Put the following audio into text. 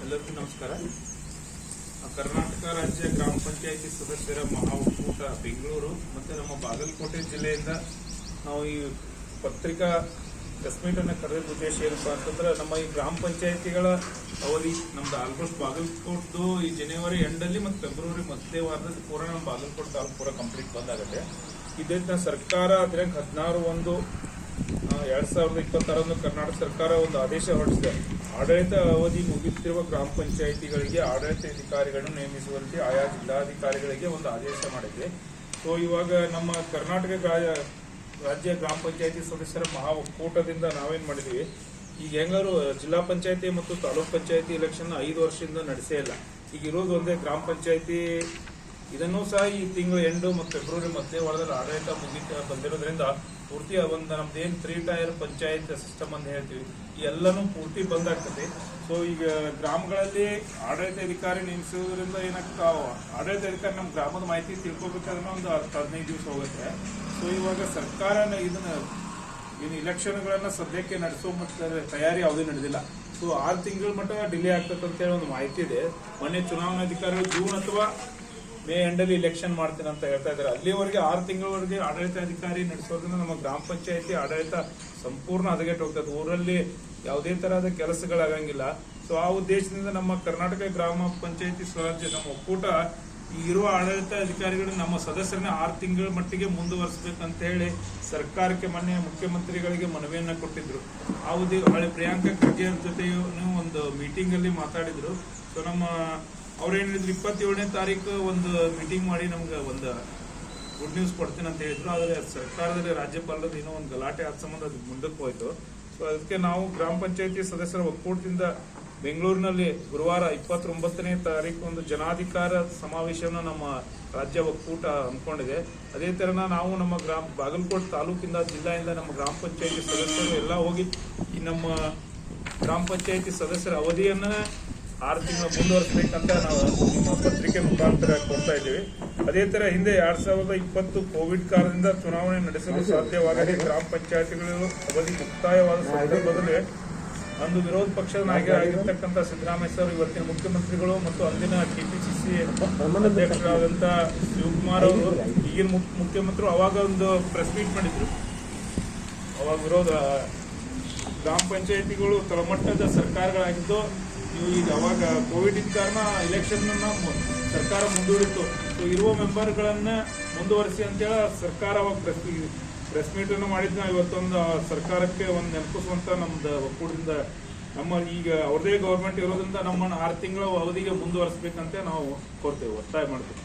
ಎಲ್ಲರಿಗೂ ನಮಸ್ಕಾರ. ಕರ್ನಾಟಕ ರಾಜ್ಯ ಗ್ರಾಮ ಪಂಚಾಯಿತಿ ಸದಸ್ಯರ ಮಹಾ ಒಕ್ಕೂಟ ಬೆಂಗಳೂರು ಮತ್ತು ನಮ್ಮ ಬಾಗಲಕೋಟೆ ಜಿಲ್ಲೆಯಿಂದ ನಾವು ಈ ಪತ್ರಿಕಾ ಪ್ರೆಸ್ ಮೀಟ್ ಅನ್ನು ಕರೆದ ಉದ್ದೇಶ ಏನಪ್ಪಾ ಅಂತಂದ್ರೆ, ನಮ್ಮ ಈ ಗ್ರಾಮ ಪಂಚಾಯಿತಿಗಳ ಅವಧಿ ನಮ್ದು ಆಲ್ಮೋಸ್ಟ್ ಬಾಗಲಕೋಟದು ಈ ಜನವರಿ ಎಂಡಲ್ಲಿ ಮತ್ತು ಫೆಬ್ರವರಿ ಮಧ್ಯೆ ವಾರದಲ್ಲಿ ಪೂರ ನಮ್ಮ ಬಾಗಲಕೋಟೆ ತಾಲೂಕು ಪೂರ ಕಂಪ್ಲೀಟ್ ಬಂದಾಗುತ್ತೆ. ಇದನ್ನ ಸರ್ಕಾರ ದಿನಾಂಕ 16/1/2026 ಕರ್ನಾಟಕ ಸರ್ಕಾರ ಒಂದು ಆದೇಶ ಹೊರಡಿಸಿದೆ. ಆಡಳಿತ ಅವಧಿ ಮುಗಿಯುತ್ತಿರುವ ಗ್ರಾಮ ಪಂಚಾಯಿತಿಗಳಿಗೆ ಆಡಳಿತ ಅಧಿಕಾರಿಗಳನ್ನು ನೇಮಿಸುವಂತೆ ಆಯಾ ಜಿಲ್ಲಾಧಿಕಾರಿಗಳಿಗೆ ಒಂದು ಆದೇಶ ಮಾಡಿದೆ. ಸೊ ಇವಾಗ ನಮ್ಮ ಕರ್ನಾಟಕ ರಾಜ್ಯ ಗ್ರಾಮ ಪಂಚಾಯಿತಿ ಸದಸ್ಯರ ಮಹಾ ಒಕ್ಕೂಟದಿಂದ ನಾವೇನ್ ಮಾಡಿದ್ವಿ, ಈಗ ಹೆಂಗಾರು ಜಿಲ್ಲಾ ಪಂಚಾಯಿತಿ ಮತ್ತು ತಾಲೂಕ್ ಪಂಚಾಯಿತಿ ಎಲೆಕ್ಷನ್ 5 ವರ್ಷದಿಂದ ನಡೆಸೇ ಇಲ್ಲ. ಈಗ ಇರೋದು ಒಂದೇ ಗ್ರಾಮ ಪಂಚಾಯಿತಿ. ಇದನ್ನು ಸಹ ಈ ತಿಂಗಳು ಎಂಡು ಮತ್ತು ಫೆಬ್ರವರಿ ಮಧ್ಯೆ ವಾರದಲ್ಲಿ ಆಡಳಿತ ಬಂದಿರೋದ್ರಿಂದ ಪೂರ್ತಿ ಒಂದು ನಮ್ದೇನು 3 ಟೈರ್ ಪಂಚಾಯತ್ ಸಿಸ್ಟಮ್ ಅಂತ ಹೇಳ್ತೀವಿ, ಈ ಎಲ್ಲನೂ ಪೂರ್ತಿ ಬಂದಾಗ್ತದೆ. ಸೊ ಈಗ ಗ್ರಾಮಗಳಲ್ಲಿ ಆಡಳಿತ ಅಧಿಕಾರಿ ನೇಮಿಸೋದ್ರಿಂದ ಏನಾಗ್ತಾವ, ಆಡಳಿತ ಅಧಿಕಾರಿ ನಮ್ಮ ಗ್ರಾಮದ ಮಾಹಿತಿ ತಿಳ್ಕೊಬೇಕಾದ್ರೆ ಒಂದು 10-15 ದಿವಸ ಹೋಗುತ್ತೆ. ಸೊ ಇವಾಗ ಸರ್ಕಾರ ಇದನ್ನ ಇಲೆಕ್ಷನ್ಗಳನ್ನ ಸದ್ಯಕ್ಕೆ ನಡೆಸೋ ಮತ್ತೆ ತಯಾರಿ ಯಾವುದೇ ನಡೆದಿಲ್ಲ. ಸೊ 6 ತಿಂಗಳ ಮಟ್ಟ ಡಿಲೇ ಆಗ್ತದೆ ಅಂತೇಳಿ ಒಂದು ಮಾಹಿತಿ ಇದೆ. ಮೊನ್ನೆ ಚುನಾವಣಾಧಿಕಾರಿಗಳು ಜೂನ್ ಅಥವಾ ಮೇ ಎಂಡಲ್ಲಿ ಇಲೆಕ್ಷನ್ ಮಾಡ್ತೀನಿ ಅಂತ ಹೇಳ್ತಾ ಇದ್ದಾರೆ. ಅಲ್ಲಿವರೆಗೆ 6 ತಿಂಗಳವರೆಗೆ ಆಡಳಿತ ಅಧಿಕಾರಿ ನಡೆಸೋದ್ರಿಂದ ನಮ್ಮ ಗ್ರಾಮ ಪಂಚಾಯತಿ ಆಡಳಿತ ಸಂಪೂರ್ಣ ಹದಗೆಟ್ಟು ಹೋಗ್ತದೆ. ಊರಲ್ಲಿ ಯಾವುದೇ ತರಹದ ಕೆಲಸಗಳಾಗಂಗಿಲ್ಲ. ಸೊ ಆ ಉದ್ದೇಶದಿಂದ ನಮ್ಮ ಕರ್ನಾಟಕ ಗ್ರಾಮ ಪಂಚಾಯತಿ ಸ್ವರಾಜ್ಯ ನಮ್ಮ ಒಕ್ಕೂಟ ಇರುವ ಆಡಳಿತ ಅಧಿಕಾರಿಗಳು ನಮ್ಮ ಸದಸ್ಯರನ್ನ 6 ತಿಂಗಳ ಮಟ್ಟಿಗೆ ಮುಂದುವರಿಸಬೇಕಂತ ಹೇಳಿ ಸರ್ಕಾರಕ್ಕೆ ಮೊನ್ನೆ ಮುಖ್ಯಮಂತ್ರಿಗಳಿಗೆ ಮನವಿಯನ್ನ ಕೊಟ್ಟಿದ್ರು. ಆ ಹಳೆ ಪ್ರಿಯಾಂಕಾ ಖರ್ಗೆ ಅವ್ರ ಜೊತೆ ಒಂದು ಮೀಟಿಂಗ್ ಅಲ್ಲಿ ಮಾತಾಡಿದ್ರು. ಸೊ ಅವ್ರೇನ್ ಹೇಳಿದ್ರು, 27ನೇ ತಾರೀಕು ಒಂದು ಮೀಟಿಂಗ್ ಮಾಡಿ ನಮ್ಗೆ ಒಂದು ಗುಡ್ ನ್ಯೂಸ್ ಕೊಡ್ತೀನಿ ಅಂತ ಹೇಳಿದ್ರು. ಆದರೆ ಸರ್ಕಾರದಲ್ಲಿ ರಾಜ್ಯಪಾಲರದ ಏನೋ ಒಂದು ಗಲಾಟೆ ಆದ ಸಂಬಂಧ ಅದು ಮುಂದಕ್ಕೆ ಹೋಯ್ತು. ಸೊ ಅದಕ್ಕೆ ನಾವು ಗ್ರಾಮ ಪಂಚಾಯತಿ ಸದಸ್ಯರ ಒಕ್ಕೂಟದಿಂದ ಬೆಂಗಳೂರಿನಲ್ಲಿ ಗುರುವಾರ 29ನೇ ತಾರೀಕು ಒಂದು ಜನಾಧಿಕಾರ ಸಮಾವೇಶವನ್ನು ನಮ್ಮ ರಾಜ್ಯ ಒಕ್ಕೂಟ ಹಮ್ಮಿಕೊಂಡಿದೆ. ಅದೇ ತರನ ನಾವು ನಮ್ಮ ಬಾಗಲಕೋಟೆ ತಾಲೂಕಿಂದ ಜಿಲ್ಲೆಯಿಂದ ನಮ್ಮ ಗ್ರಾಮ ಪಂಚಾಯತಿ ಸದಸ್ಯರು ಎಲ್ಲ ಹೋಗಿ ಈ ನಮ್ಮ ಗ್ರಾಮ ಪಂಚಾಯತಿ ಸದಸ್ಯರ ಅವಧಿಯನ್ನ 6 ತಿಂಗಳು ಮುಂದುವರಿಸಬೇಕಂತ ನಾವು ನಿಮ್ಮ ಪತ್ರಿಕೆ ಮುಖಾಂತರ ಕೊಡ್ತಾ ಇದ್ದೀವಿ. ಅದೇ ತರ ಹಿಂದೆ 2020 ಕೋವಿಡ್ ಕಾರಣದಿಂದ ಚುನಾವಣೆ ನಡೆಸಲು ಸಾಧ್ಯವಾಗದೆ ಗ್ರಾಮ ಪಂಚಾಯತಿಗಳು ಅವಧಿ ಮುಕ್ತಾಯವಾದ ಸಂದರ್ಭದಲ್ಲಿ ಅಂದು ವಿರೋಧ ಪಕ್ಷದ ನಾಯಕರಾಗಿರ್ತಕ್ಕಂಥ ಸಿದ್ದರಾಮಯ್ಯ ಸರ್, ಇವತ್ತಿನ ಮುಖ್ಯಮಂತ್ರಿಗಳು ಮತ್ತು ಅಂದಿನ ಕೆಪಿಸಿಸಿ ಅಧ್ಯಕ್ಷರಾದಂಥ ಶಿವಕುಮಾರ್ ಅವರು, ಈಗಿನ ಮುಖ್ಯಮಂತ್ರಿ, ಅವಾಗ ಒಂದು ಪ್ರೆಸ್ ಮೀಟ್ ಮಾಡಿದ್ರು. ಅವಾಗ ವಿರೋಧ ಗ್ರಾಮ ಪಂಚಾಯತಿಗಳು ತಳಮಟ್ಟದ ಸರ್ಕಾರಗಳಾಗಿದ್ದು, ಈಗ ಅವಾಗ ಕೋವಿಡ್ ಇದ್ದ ಕಾರಣ ಇಲೆಕ್ಷನ್ ಸರ್ಕಾರ ಮುಂದೂಡಿತ್ತು. ಸೊ ಇರುವ ಮೆಂಬರ್ಗಳನ್ನ ಮುಂದುವರಿಸಿ ಅಂತೇಳಿ ಸರ್ಕಾರ ಅವಾಗ ಪ್ರೆಸ್ ಮೀಟ್ ಅನ್ನು ಮಾಡಿದ್ನ. ಇವತ್ತೊಂದು ಸರ್ಕಾರಕ್ಕೆ ಒಂದು ನೆನಪಿಸುವಂತ ನಮ್ದು ಒಕ್ಕೂಟದಿಂದ ನಮ್ಮ ಈಗ ಅವ್ರದೇ ಗೌರ್ಮೆಂಟ್ ಇರೋದ್ರಿಂದ ನಮ್ಮನ್ನು 6 ತಿಂಗಳ ಅವಧಿಗೆ ಮುಂದುವರಿಸಬೇಕಂತ ನಾವು ಕೋರ್ತೇವೆ, ಒತ್ತಾಯ ಮಾಡ್ತೀವಿ.